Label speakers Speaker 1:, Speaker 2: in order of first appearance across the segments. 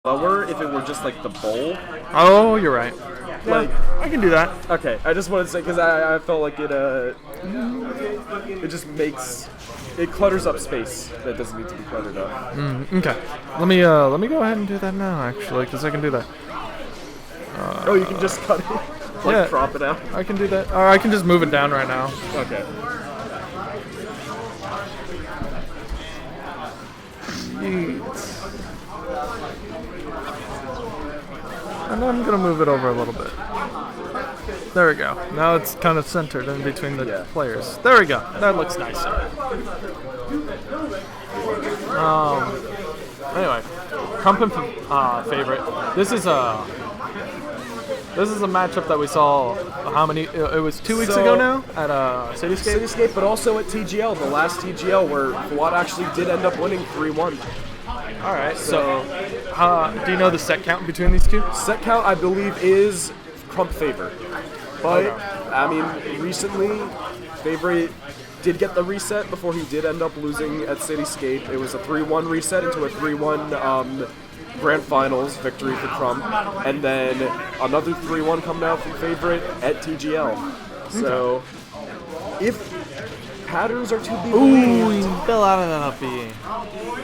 Speaker 1: lower if it were just like the bowl.
Speaker 2: Oh, you're right.
Speaker 1: Like,
Speaker 2: I can do that.
Speaker 1: okay, I just wanted to say because I felt like it just it clutters up space that doesn't need to be cluttered up.
Speaker 2: Okay. Let me go ahead and do that now, actually, because I can do that.
Speaker 1: Oh, you can just cut it, like crop it out.
Speaker 2: I can do that. Or I can just move it down right now.
Speaker 1: Okay.
Speaker 2: And I'm gonna move it over a little bit. There we go. Now it's kind of centered in between the players. There we go. That looks nicer. Anyway, Crump and favorite. This is a matchup that we saw. How many? It was 2 weeks ago now at Cityscape.
Speaker 1: Cityscape, but also at TGL, the last TGL where Fawad actually did end up winning 3-1.
Speaker 2: All right. So, do you know the set count between these two?
Speaker 1: Set count, I believe, is Crump favor. But, I mean, recently, Favorite did get the reset before he did end up losing at Cityscape. It was a 3-1 reset into a 3-1 Grand Finals victory for Crump. And then another 3-1 coming out from Favorite at TGL. So, if patterns are to be believed...
Speaker 2: Ooh, he fell out of that B.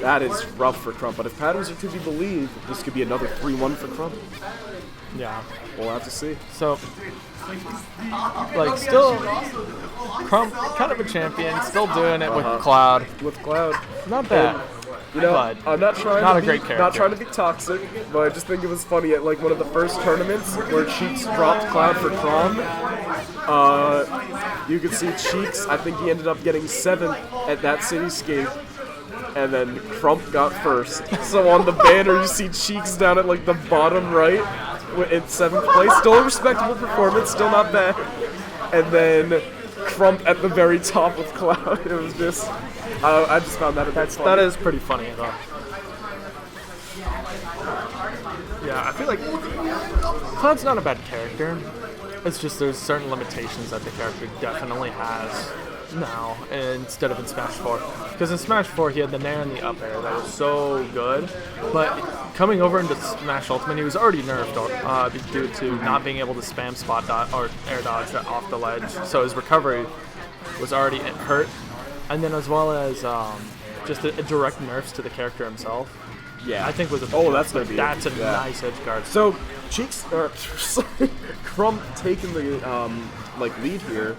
Speaker 1: That is rough for Crump. But if patterns are to be believed, this could be another 3-1 for Crump.
Speaker 2: Yeah.
Speaker 1: We'll have to see.
Speaker 2: So, like, still, Crump, kind of a champion, still doing it with Cloud.
Speaker 1: With Cloud.
Speaker 2: Not bad.
Speaker 1: You know,
Speaker 2: but
Speaker 1: I'm not trying
Speaker 2: not
Speaker 1: to
Speaker 2: a
Speaker 1: be,
Speaker 2: great character.
Speaker 1: Not trying to be toxic, but I just think it was funny at like one of the first tournaments where Cheeks dropped Cloud for Crom. You could see Cheeks, I think he ended up getting 7th at that Cityscape. And then Crump got first. So on the banner, you see Cheeks down at like the bottom right in 7th place. Still a respectable performance, still not bad. And then Crump at the very top with Cloud. It was just, I just found that a bit funny.
Speaker 2: That is pretty funny, though. Yeah, I feel like Cloud's not a bad character. It's just there's certain limitations that the character definitely has now instead of in Smash 4. Because in Smash 4 he had the Nair and the up air that was so good, but coming over into Smash Ultimate he was already nerfed due to not being able to spam spot dodge or air dodge off the ledge, so his recovery was already hurt, and then as well as just a direct nerfs to the character himself.
Speaker 1: Yeah,
Speaker 2: I think was a
Speaker 1: that's gonna be
Speaker 2: a nice edge guard.
Speaker 1: So Cheeks Crump taking the lead here.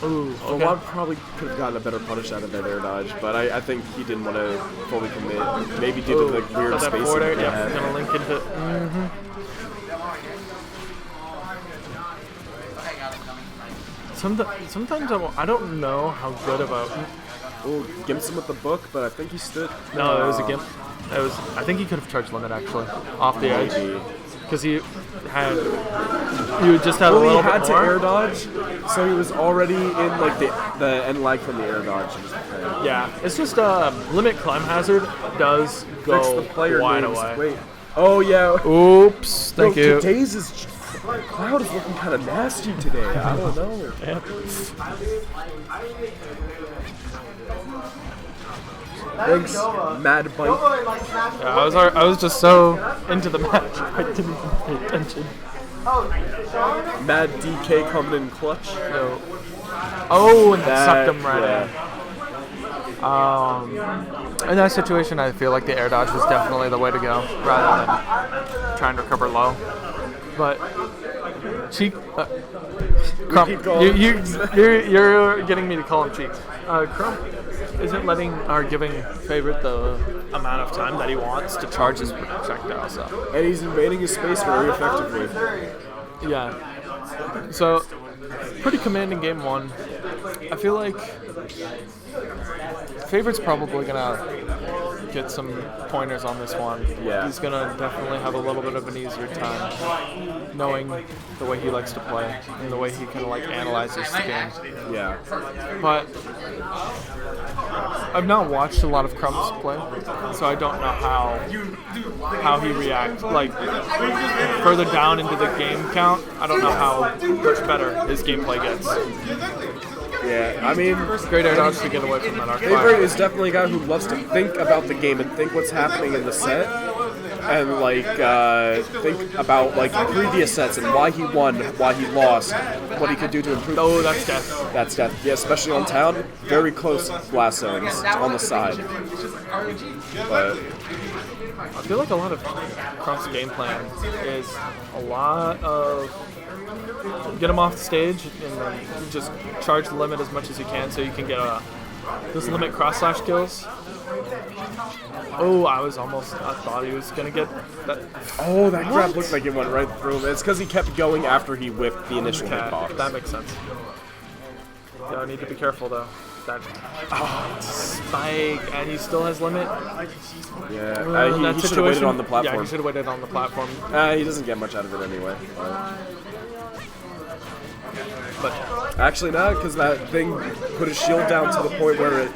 Speaker 2: Ooh, okay.
Speaker 1: Fawad probably could have gotten a better punish out of that air dodge, but I think he didn't want to fully commit. Maybe due to the weird spacing.
Speaker 2: Yeah, gonna link into. Sometimes I don't know how good of a.
Speaker 1: Ooh, Gimpson with the book, but I think he stood.
Speaker 2: No, it was a Gimp. I think he could have charged limit actually off the edge. Because he just had a little bit more.
Speaker 1: He had to air dodge, so he was already in like the end lag from the air dodge.
Speaker 2: Yeah, it's just limit climb hazard does go
Speaker 1: the player
Speaker 2: wide
Speaker 1: names.
Speaker 2: away.
Speaker 1: Wait. Oh yeah.
Speaker 2: Oops. Thank you.
Speaker 1: Today's Cloud is looking kind of nasty today. I don't know.
Speaker 2: Yep.
Speaker 1: Thanks, Mad Bite.
Speaker 2: Yeah, I was just so into the match, I didn't even pay attention.
Speaker 1: Mad DK coming in clutch.
Speaker 2: No. Oh, and that sucked him right in. In that situation, I feel like the air dodge was definitely the way to go, rather than trying to recover low. But Crump, you're getting me to call him Cheeks. Crump isn't giving Favorite the amount of time that he wants to charge his projectile. So.
Speaker 1: And he's invading his space very effectively.
Speaker 2: Yeah. So, pretty commanding game 1. I feel like Favorite's probably gonna get some pointers on this one.
Speaker 1: Yeah.
Speaker 2: He's gonna definitely have a little bit of an easier time knowing the way he likes to play and the way he kind of like analyzes the game.
Speaker 1: Yeah.
Speaker 2: But I've not watched a lot of Crump's play, so I don't know how he reacts. Like further down into the game count, I don't know how much better his gameplay gets.
Speaker 1: Yeah, I mean,
Speaker 2: Great air dodge to get away from that arc
Speaker 1: Favorit
Speaker 2: fire.
Speaker 1: is definitely a guy who loves to think about the game and think what's happening in the set, and like think about like previous sets and why he won, why he lost, what he could do to improve.
Speaker 2: Oh, that's death.
Speaker 1: That's death. Yeah, especially on town, very close blast zones on the side. But
Speaker 2: I feel like a lot of Crump's game plan is a lot of get him off the stage and then just charge the limit as much as you can so you can get those limit cross slash kills. Oh, I thought he was gonna get that.
Speaker 1: oh, that grab looked like it went right through him. It's because he kept going after he whipped the initial hitbox.
Speaker 2: That makes sense. Yeah, I need to be careful though. That spike, and he still has limit.
Speaker 1: Yeah, he should have waited on the platform.
Speaker 2: Yeah, he should have waited on the platform.
Speaker 1: He doesn't get much out of it anyway.
Speaker 2: But
Speaker 1: Actually not, because that thing put his shield down to the point where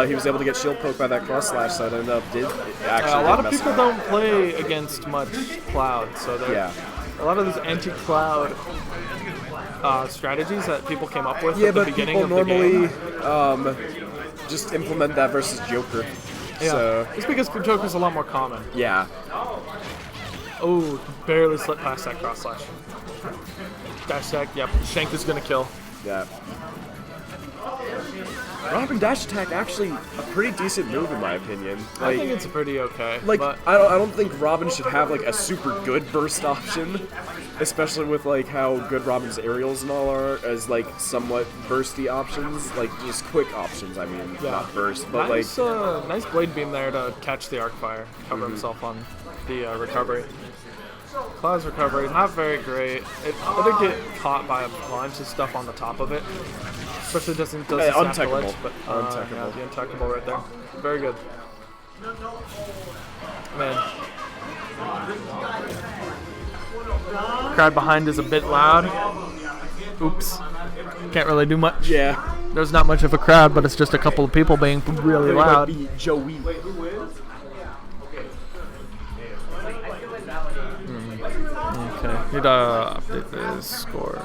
Speaker 1: he was able to get shield poked by that cross slash, so it ended up
Speaker 2: a lot of people don't play against much cloud, so a lot of those anti-cloud strategies that people came up with at the beginning of the game.
Speaker 1: Yeah, but people normally just implement that versus Joker.
Speaker 2: Yeah,
Speaker 1: So,
Speaker 2: it's because Joker's a lot more common.
Speaker 1: yeah.
Speaker 2: Oh, barely slipped past that cross slash. Dash attack, yep. Shank is gonna kill.
Speaker 1: Yeah. Robin dash attack actually a pretty decent move in my opinion.
Speaker 2: I think it's pretty okay.
Speaker 1: Like
Speaker 2: but
Speaker 1: I don't think Robin should have like a super good burst option, especially with like how good Robin's aerials and all are as like somewhat bursty options, like just quick options. I mean, not burst, but
Speaker 2: nice, nice blade beam there to catch the arc fire, cover himself on the recovery. Cloud's recovery, not very great. It'll get caught by a bunch of stuff on the top of it. Especially doesn't snap the ledge, but yeah, the untechable right there. Very good. Man. Crowd behind is a bit loud. Oops. Can't really do much.
Speaker 1: Yeah.
Speaker 2: There's not much of a crowd, but it's just a couple of people being really loud.
Speaker 1: Joey.
Speaker 2: Okay, need to update this score.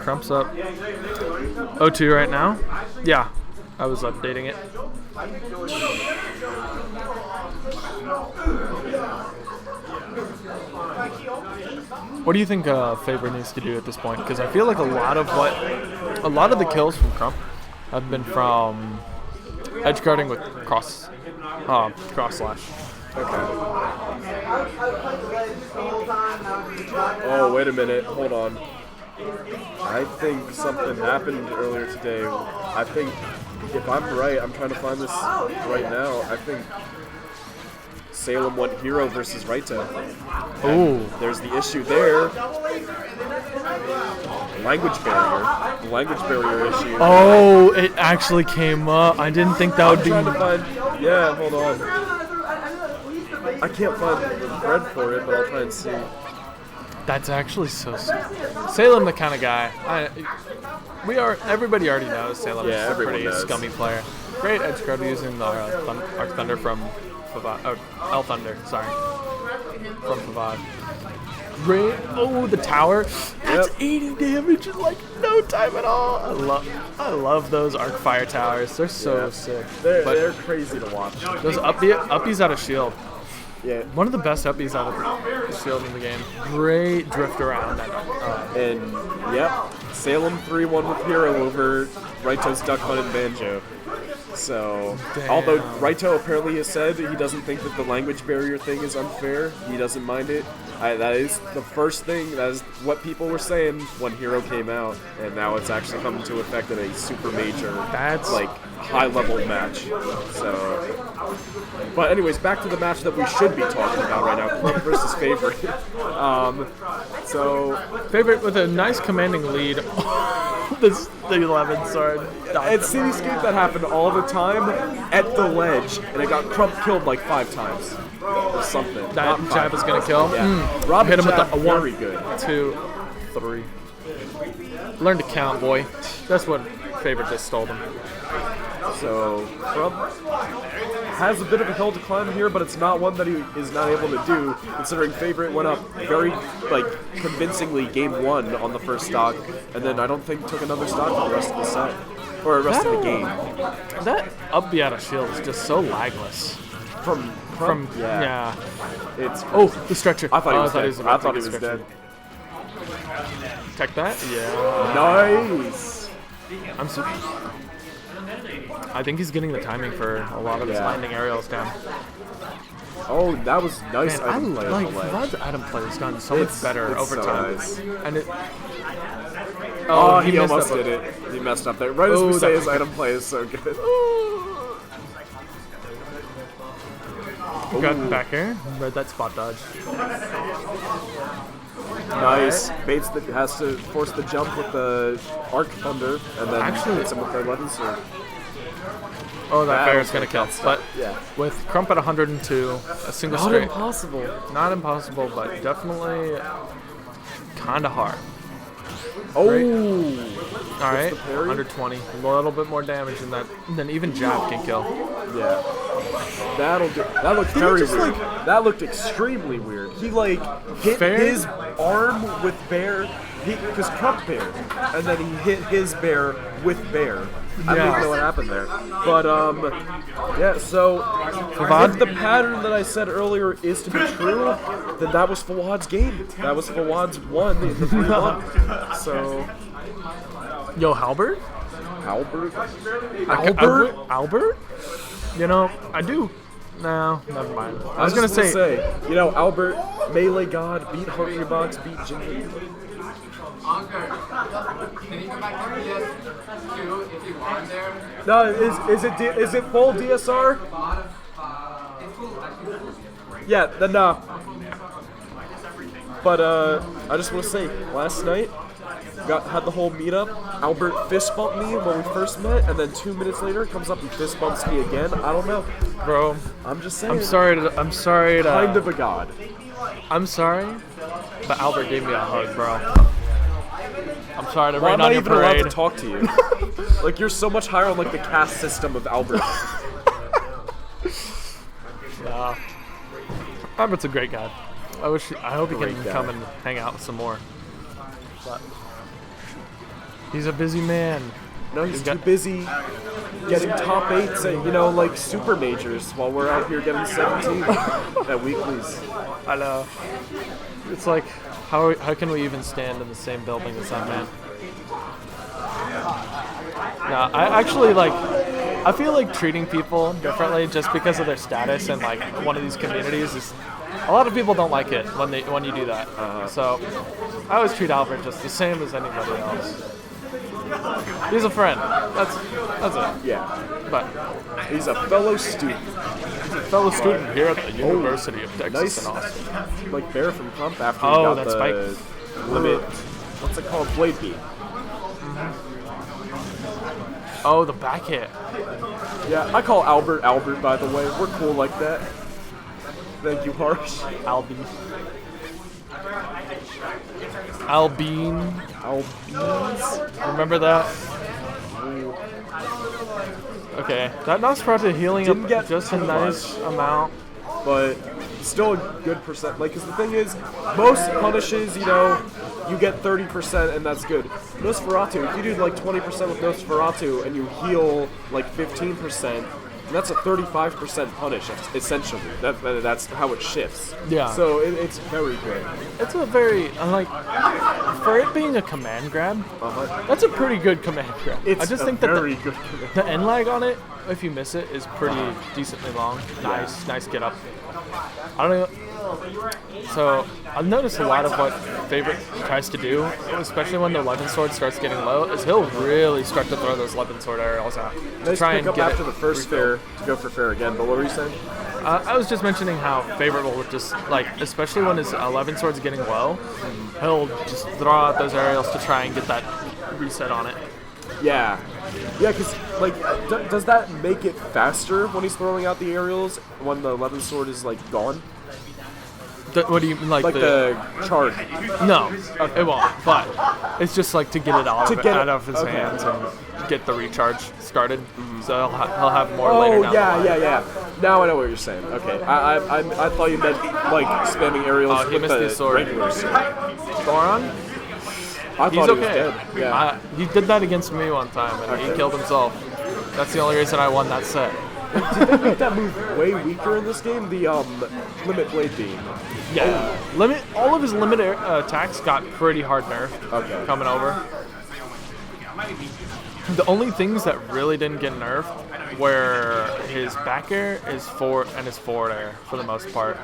Speaker 2: Crump's up 0-2 right now. Yeah, I was updating it. What do you think Favorit needs to do at this point? Because I feel like a lot of the kills from Crump have been from edge guarding with cross slash.
Speaker 1: Okay. Oh, wait a minute. Hold on. I think something happened earlier today. I think, if I'm right, I'm trying to find this right now. I think Salem went hero versus Raito.
Speaker 2: Oh.
Speaker 1: There's the issue there. Language barrier. The language barrier issue.
Speaker 2: Oh, it actually came up. I didn't think that would be.
Speaker 1: I'm trying to find. Yeah, hold on. I can't find the thread for it, but I'll try and see.
Speaker 2: That's actually so Salem, the kind of guy. Everybody already knows Salem is a pretty scummy player. Great edge guard using the Arc Thunder from Favad. El Thunder, sorry. From Favad. Great. Oh, the tower. That's 80 damage in like no time at all. I love those arc fire towers. They're so sick.
Speaker 1: They're crazy to watch.
Speaker 2: Those uppies out of shield.
Speaker 1: Yeah.
Speaker 2: One of the best uppies out of the shield in the game. Great drift around.
Speaker 1: And, yep, Salem 3-1 with hero over Raito's Duck Hunt and Banjo. So, although Raito apparently has said he doesn't think that the language barrier thing is unfair, he doesn't mind it. That is the first thing, that is what people were saying when Hero came out, and now it's actually come into effect in a super major, like, high-level match. So, but anyways, back to the match that we should be talking about right now, Crump versus Favorit. So,
Speaker 2: Favorit with a nice commanding lead. The 11 sword.
Speaker 1: At Cityscape, that happened all the time at the ledge, and it got Crump killed like 5 times. Or something.
Speaker 2: That jab is gonna kill?
Speaker 1: Yeah. Rob
Speaker 2: hit him with a 1,
Speaker 1: very good.
Speaker 2: 2, 3. Learn to count, boy. That's what Favorit just stole them.
Speaker 1: So, Crump has a bit of a hill to climb here, but it's not one that he is not able to do, considering Favorit went up very, like, convincingly game 1 on the first stock, and then I don't think took another stock for the rest of the set, or the rest of the game.
Speaker 2: That up B out of shield is just so lagless.
Speaker 1: From
Speaker 2: yeah.
Speaker 1: It's
Speaker 2: Oh, the stretcher.
Speaker 1: I thought he was
Speaker 2: thought
Speaker 1: dead.
Speaker 2: about
Speaker 1: I thought
Speaker 2: to
Speaker 1: he was
Speaker 2: stretcher.
Speaker 1: dead.
Speaker 2: Tech that? Yeah.
Speaker 1: Nice.
Speaker 2: I think he's getting the timing for a lot of his landing aerials down.
Speaker 1: Oh, that was nice.
Speaker 2: Man, I
Speaker 1: item play
Speaker 2: like
Speaker 1: on the way.
Speaker 2: Vlad's item play has gotten so much better
Speaker 1: it's
Speaker 2: over
Speaker 1: so
Speaker 2: time.
Speaker 1: nice.
Speaker 2: And it.
Speaker 1: Oh, he
Speaker 2: messed
Speaker 1: almost
Speaker 2: up
Speaker 1: did it. He messed up there. Right as we say his item play is so good.
Speaker 2: Got back here. Read that spot dodge.
Speaker 1: Nice. Bates that has to force the jump with the Arc Thunder, and then hits him with the 11 sword.
Speaker 2: Oh, that fair is
Speaker 1: was
Speaker 2: going to kill.
Speaker 1: good
Speaker 2: But
Speaker 1: Yeah.
Speaker 2: with Crump at 102, a single
Speaker 1: Not
Speaker 2: straight.
Speaker 1: impossible.
Speaker 2: Not impossible, but definitely kind of hard.
Speaker 1: Oh.
Speaker 2: All right,
Speaker 1: the parry?
Speaker 2: 120. A little bit more damage than even jab can kill.
Speaker 1: Yeah. That'll do. That looked very
Speaker 3: just,
Speaker 1: weird. That looked extremely weird. He like hit
Speaker 2: Fair?
Speaker 1: his arm with bear, because Crump bear, and then he hit his bear with bear. I don't even know what happened there. But yeah. So if the pattern that I said earlier is to be true, then that was Fawad's game. That was Fawad's one in the 3-1. So
Speaker 2: Yo, Halbert?
Speaker 1: Albert.
Speaker 2: Albert? You know, I do. No, never mind. I was
Speaker 1: just
Speaker 2: gonna
Speaker 1: wanna
Speaker 2: say,
Speaker 1: you know, Albert, Melee God, beat Hungry Box, beat Ginger.
Speaker 4: Anker, can you come back to PS2 if you want there?
Speaker 1: No, is it full DSR? Yeah, then no. But I just want to say, last night had the whole meetup. Albert fist bumped me when we first met, and then 2 minutes later comes up and fist bumps me again. I don't know.
Speaker 2: bro.
Speaker 1: I'm just saying.
Speaker 2: I'm sorry to.
Speaker 1: Kind of a god.
Speaker 2: I'm sorry, but Albert gave me a hug, bro. I'm sorry to
Speaker 1: Well,
Speaker 2: rain
Speaker 1: I'm
Speaker 2: on
Speaker 1: not
Speaker 2: your
Speaker 1: even allowed
Speaker 2: parade.
Speaker 1: to talk to you. Like, you're so much higher on like the caste system of Albert.
Speaker 2: Yeah. Albert's a great guy. I hope he
Speaker 1: Great
Speaker 2: can
Speaker 1: guy.
Speaker 2: come and hang out with some more. But he's a busy man.
Speaker 1: No, he's too
Speaker 2: got-
Speaker 1: busy getting top 8s at, you know, like super majors while we're out here getting 17 at weeklies.
Speaker 2: I know. It's like, how can we even stand in the same building as that man? No, I actually like. I feel like treating people differently just because of their status in like one of these communities is. A lot of people don't like it when you do that. So I always treat Albert just the same as anybody else. He's a friend. That's it.
Speaker 1: Yeah,
Speaker 2: But
Speaker 1: he's a fellow student.
Speaker 2: fellow student here at the University of Texas
Speaker 1: Nice.
Speaker 2: in Austin.
Speaker 1: Like Bear from Crump after
Speaker 2: Oh,
Speaker 1: he got
Speaker 2: that
Speaker 1: the
Speaker 2: spike.
Speaker 1: limit. What's it called? Blade beat.
Speaker 2: Oh, the back hit.
Speaker 1: Yeah, I call Albert, by the way. We're cool like that. Thank you, Harsh.
Speaker 2: Albie. Albine.
Speaker 1: Albeans?
Speaker 2: Remember that? Okay, that Nosferatu healing
Speaker 1: Didn't
Speaker 2: up
Speaker 1: get
Speaker 2: just a
Speaker 1: too
Speaker 2: nice amount.
Speaker 1: But still a good percent. Like, because the thing is, most punishes, you know, you get 30% and that's good. Nosferatu, if you do like 20% with Nosferatu and you heal like 15%, that's a 35% punish, essentially. That's how it shifts.
Speaker 2: Yeah.
Speaker 1: So it's very good.
Speaker 2: It's a very, like, for it being a command grab, that's a pretty good command grab.
Speaker 1: It's
Speaker 2: I just
Speaker 1: a
Speaker 2: think that
Speaker 1: very good command.
Speaker 2: the end lag on it, if you miss it, is pretty decently long. Nice get up. I don't know. So I've noticed a lot of what Favorit tries to do, especially when the 11 sword starts getting low, is he'll really start to throw those 11 sword aerials out.
Speaker 1: Nice
Speaker 2: Try
Speaker 1: pick
Speaker 2: and
Speaker 1: up
Speaker 2: get
Speaker 1: after
Speaker 2: it
Speaker 1: the first
Speaker 2: refilled.
Speaker 1: fair to go for fair again, but what were you saying?
Speaker 2: I was just mentioning how Favorit will just, like, especially when his 11 sword's getting low, he'll just throw out those aerials to try and get that reset on it.
Speaker 1: Yeah. Yeah, because, like, does that make it faster when he's throwing out the aerials when the 11 sword is, like, gone?
Speaker 2: What do you mean, like
Speaker 1: the charge.
Speaker 2: No, it won't. But it's just like to get it out of his
Speaker 1: okay.
Speaker 2: hands and get the recharge started. So he'll have more later
Speaker 1: Oh,
Speaker 2: down the line.
Speaker 1: yeah. Now I know what you're saying. Okay, I thought you meant like spamming aerials
Speaker 2: Oh, he
Speaker 1: with
Speaker 2: missed
Speaker 1: the
Speaker 2: his sword.
Speaker 1: regular sword.
Speaker 2: Thoron?
Speaker 1: I
Speaker 2: He's
Speaker 1: thought he was
Speaker 2: okay.
Speaker 1: dead. Yeah.
Speaker 2: He did that against me one time, and he
Speaker 1: Okay.
Speaker 2: killed himself. That's the only reason I won that set.
Speaker 1: Did they make that move way weaker in this game? The limit blade beam.
Speaker 2: Yeah. All of his limit attacks got pretty hard nerfed
Speaker 1: Okay.
Speaker 2: coming over. The only things that really didn't get nerfed were his back air, his forward air for the most part,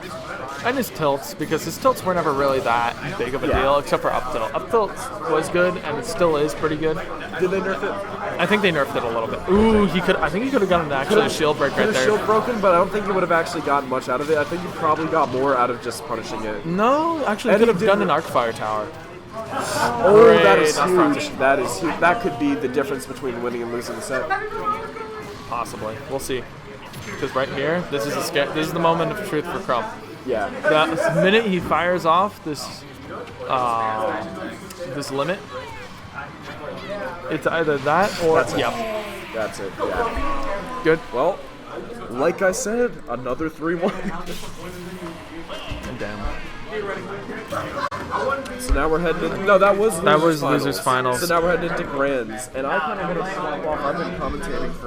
Speaker 2: and his tilts, because his tilts were never really that big of a deal, except for up tilt. Up tilt was good, and it still is pretty good.
Speaker 1: Did they nerf it?
Speaker 2: I think they nerfed it a little bit. Ooh, I think he could have gotten actually a shield break right
Speaker 1: Could have
Speaker 2: there.
Speaker 1: shield broken, but I don't think you would have actually gotten much out of it. I think you probably got more out of just punishing it.
Speaker 2: No, actually,
Speaker 1: And
Speaker 2: could
Speaker 1: he
Speaker 2: have
Speaker 1: did
Speaker 2: done
Speaker 1: re-
Speaker 2: an arc fire tower.
Speaker 1: Oh, that
Speaker 2: Great
Speaker 1: is
Speaker 2: off-fronting.
Speaker 1: huge. That is huge. That could be the difference between winning and losing the set.
Speaker 2: Possibly, we'll see. Because right here, this is the moment of truth for Crump.
Speaker 1: Yeah.
Speaker 2: The minute he fires off this limit, it's either that or
Speaker 1: That's it.
Speaker 2: yep.
Speaker 1: That's it. Yeah.
Speaker 2: Good.
Speaker 1: Well, like I said, another 3-1.
Speaker 2: Damn.
Speaker 1: So now we're heading into... No, that was
Speaker 2: That was losers finals.
Speaker 1: So now we're heading into grands. And I kind of want to swap off. I've been commentating for